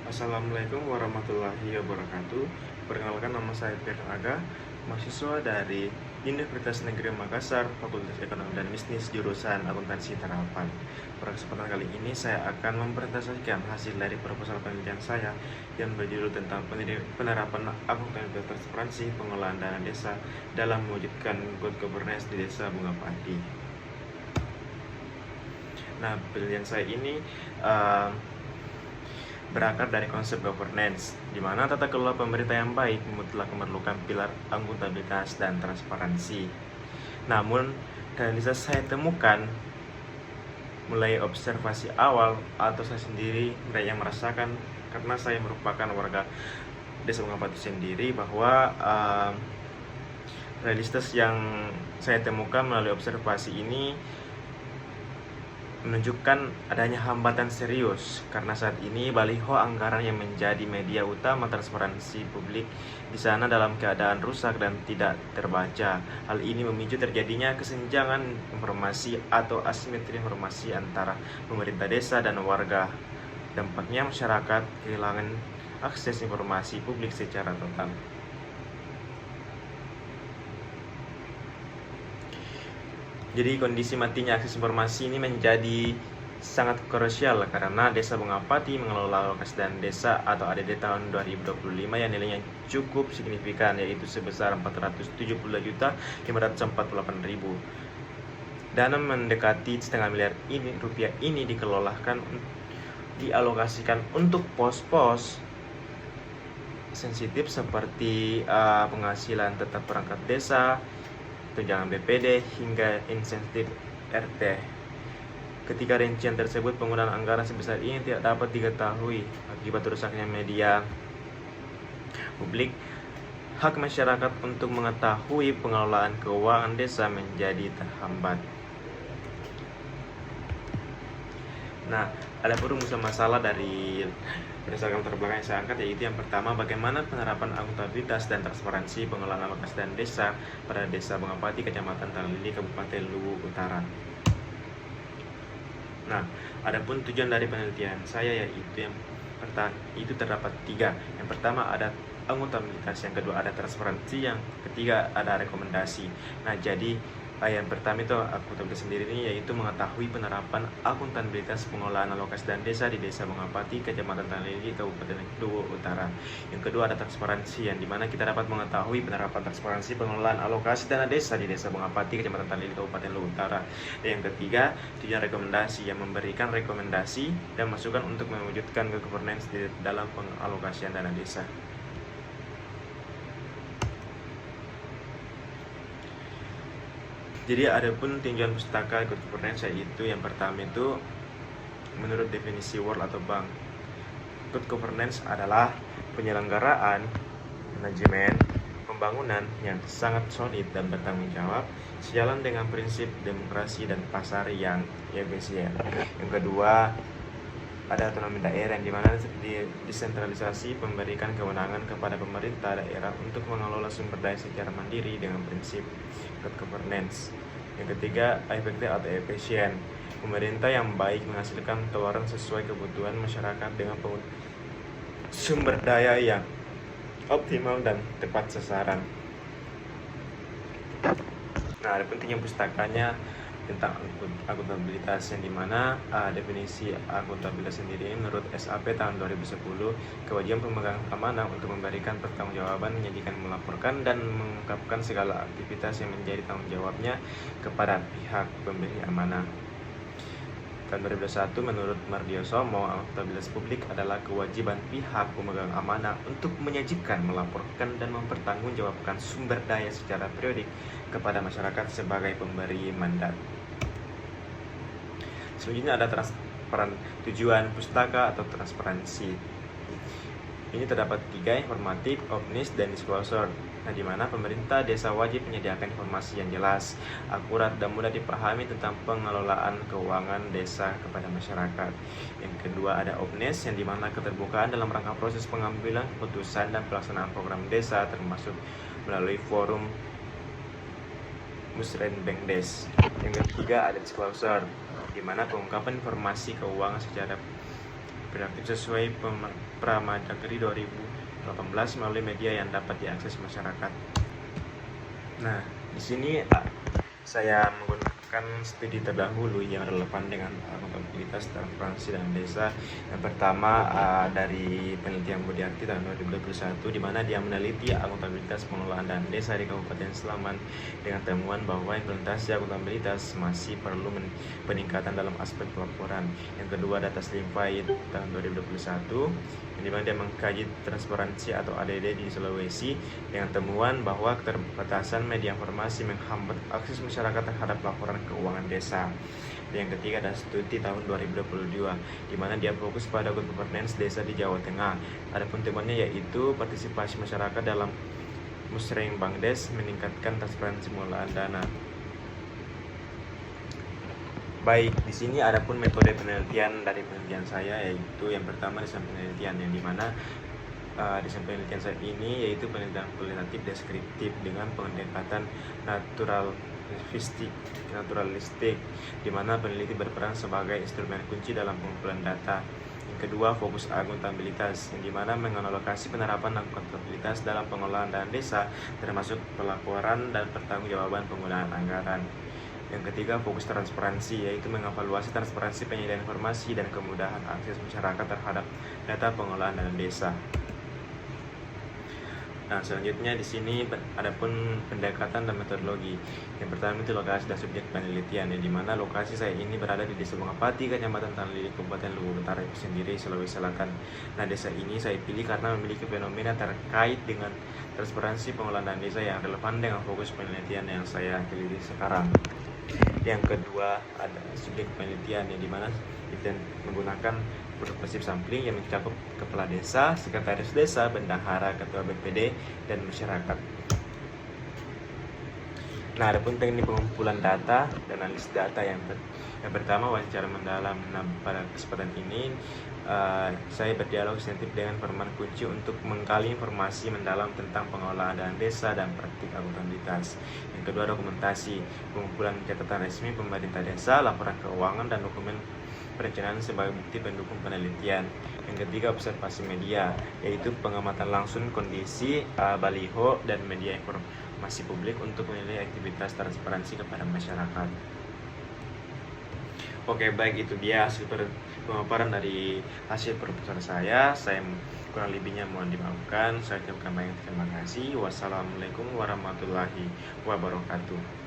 Assalamualaikum warahmatullahi wabarakatuh. Perkenalkan, nama saya Firdan Aga, mahasiswa dari Universitas Negeri Makassar, Fakultas Ekonomi dan Bisnis, jurusan Akuntansi Terapan. Pada kesempatan kali ini saya akan mempresentasikan hasil dari proposal penelitian saya yang berjudul tentang penerapan akuntabilitas transparansi pengelolaan dana desa dalam mewujudkan good governance di Desa Bungapati. Nah, penelitian saya ini berakar dari konsep governance, di mana tata kelola pemerintah yang baik mutlak memerlukan pilar akuntabilitas dan transparansi. Namun, realitas saya temukan mulai observasi awal atau saya sendiri yang merasakan, karena saya merupakan warga Desa Bungapati sendiri, bahwa realitas yang saya temukan melalui observasi ini menunjukkan adanya hambatan serius, karena saat ini baliho anggaran yang menjadi media utama transparansi publik di sana dalam keadaan rusak dan tidak terbaca. Hal ini memicu terjadinya kesenjangan informasi atau asimetri informasi antara pemerintah desa dan warga. Dampaknya masyarakat kehilangan akses informasi publik secara total. Jadi kondisi matinya akses informasi ini menjadi sangat krusial karena Desa Bungapati mengelola alokasi dana desa atau ADD tahun 2025 yang nilainya cukup signifikan, yaitu sebesar 470.548.000. Dana mendekati setengah miliar rupiah ini dialokasikan untuk pos-pos sensitif seperti penghasilan tetap perangkat desa, tunjangan BPD, hingga insentif RT. Ketika rincian tersebut, penggunaan anggaran sebesar ini tidak dapat diketahui akibat rusaknya media publik. Hak masyarakat untuk mengetahui pengelolaan keuangan desa menjadi terhambat. Nah, ada rumus masalah dari berdasarkan latar belakang yang saya angkat, yaitu yang pertama, bagaimana penerapan akuntabilitas dan transparansi pengelolaan alokasi dana desa pada Desa Bungapati, Kecamatan Talili, Kabupaten Luwu Utara. Nah, adapun tujuan dari penelitian saya yaitu itu terdapat 3. Yang pertama ada akuntabilitas, yang kedua ada transparansi, yang ketiga ada rekomendasi. Nah, jadi yang pertama itu akuntabilitas sendiri ini yaitu mengetahui penerapan akuntabilitas pengelolaan alokasi dana desa di Desa Bungapati, Kecamatan Talili, Kabupaten Luwu Utara. Yang kedua ada transparansi, yang dimana kita dapat mengetahui penerapan transparansi pengelolaan alokasi dana desa di Desa Bungapati, Kecamatan Talili, Kabupaten Luwu Utara. Dan yang ketiga tujuan rekomendasi, yang memberikan rekomendasi dan masukan untuk mewujudkan governance di dalam pengalokasian dana desa. Jadi adapun tinjauan pustaka good governance yaitu yang pertama itu menurut definisi World atau Bank, good governance adalah penyelenggaraan manajemen pembangunan yang sangat solid dan bertanggung jawab sejalan dengan prinsip demokrasi dan pasar yang efisien. Yang kedua ada otonomi daerah, yang dimana desentralisasi memberikan kewenangan kepada pemerintah daerah untuk mengelola sumber daya secara mandiri dengan prinsip good governance. Yang ketiga, efektif atau efisien, pemerintah yang baik menghasilkan tawaran sesuai kebutuhan masyarakat dengan sumber daya yang optimal dan tepat sasaran. Nah, ada pentingnya pustakanya tentang akuntabilitas, yang dimana definisi akuntabilitas sendiri menurut SAP tahun 2010, kewajiban pemegang amanah untuk memberikan pertanggungjawaban, menyajikan, melaporkan, dan mengungkapkan segala aktivitas yang menjadi tanggung jawabnya kepada pihak pemberi amanah. Tahun 2021 menurut Mardiosomo, akuntabilitas publik adalah kewajiban pihak pemegang amanah untuk menyajikan, melaporkan, dan mempertanggungjawabkan sumber daya secara periodik kepada masyarakat sebagai pemberi mandat. Selanjutnya ada tujuan pustaka atau transparansi. Ini terdapat 3, informatif, opnis, dan disclosure. Nah, di mana pemerintah desa wajib menyediakan informasi yang jelas, akurat, dan mudah dipahami tentang pengelolaan keuangan desa kepada masyarakat. Yang kedua ada opnis, yang dimana keterbukaan dalam rangka proses pengambilan keputusan dan pelaksanaan program desa, termasuk melalui forum Musrenbangdes. Yang ketiga ada disclosure, di mana pengungkapan informasi keuangan secara berarti sesuai Pramandagri 2018 melalui media yang dapat diakses masyarakat. Nah, di sini saya menggunakan studi terdahulu yang relevan dengan akuntabilitas, transparansi, dan desa. Yang pertama dari penelitian Budiarti tahun 2021, di mana dia meneliti akuntabilitas pengelolaan dana desa di Kabupaten Sleman dengan temuan bahwa implementasi akuntabilitas masih perlu peningkatan dalam aspek pelaporan. Yang kedua, data Slimfy tahun 2021, di mana dia mengkaji transparansi atau ADD di Sulawesi dengan temuan bahwa keterbatasan media informasi menghambat akses masyarakat terhadap laporan keuangan desa. Yang ketiga adalah studi tahun 2022, di mana dia fokus pada good governance desa di Jawa Tengah. Adapun temannya yaitu partisipasi masyarakat dalam musreng Bangdes, meningkatkan transparansi pengelolaan dana. Baik, di sini adapun metode penelitian dari penelitian saya, yaitu yang pertama desain penelitian, yang dimana desain penelitian saya ini yaitu penelitian kualitatif deskriptif dengan pendekatan naturalistik, di mana peneliti berperan sebagai instrumen kunci dalam pengumpulan data. Yang kedua, fokus akuntabilitas, yang dimana menganalogasi penerapan akuntabilitas dalam pengelolaan dana desa, termasuk pelaporan dan pertanggungjawaban penggunaan anggaran. Yang ketiga, fokus transparansi, yaitu mengevaluasi transparansi penyediaan informasi dan kemudahan akses masyarakat terhadap data pengelolaan dana desa. Nah, selanjutnya di sini adapun pendekatan dan metodologi. Yang pertama itu lokasi dan subjek penelitian, yang dimana lokasi saya ini berada di Desa Bungapati, Kecamatan Tanah Kabupaten Luwu Utara itu sendiri, Sulawesi Selatan. Nah, desa ini saya pilih karena memiliki fenomena terkait dengan transparansi pengelolaan dana desa yang relevan dengan fokus penelitian yang saya pilih sekarang. Yang kedua ada subjek penelitian, yang dimana kita menggunakan produk sampling yang mencakup kepala desa, sekretaris desa, bendahara, ketua BPD, dan masyarakat. Nah, adapun teknik pengumpulan data dan analisis data yang pertama, wawancara mendalam. Nah, pada kesempatan ini saya berdialog sensitif dengan peran kunci untuk menggali informasi mendalam tentang pengelolaan dana desa dan praktik akuntabilitas. Yang kedua, dokumentasi, pengumpulan catatan resmi pemerintah desa, laporan keuangan, dan dokumen perencanaan sebagai bukti pendukung penelitian. Yang ketiga, observasi media, yaitu pengamatan langsung kondisi baliho dan media informasi publik untuk menilai aktivitas transparansi kepada masyarakat. Oke, baik, itu dia hasil pemaparan dari hasil proposal saya. Kurang lebihnya mohon dimaafkan. Saya ucapkan banyak terima kasih. Wassalamualaikum warahmatullahi wabarakatuh.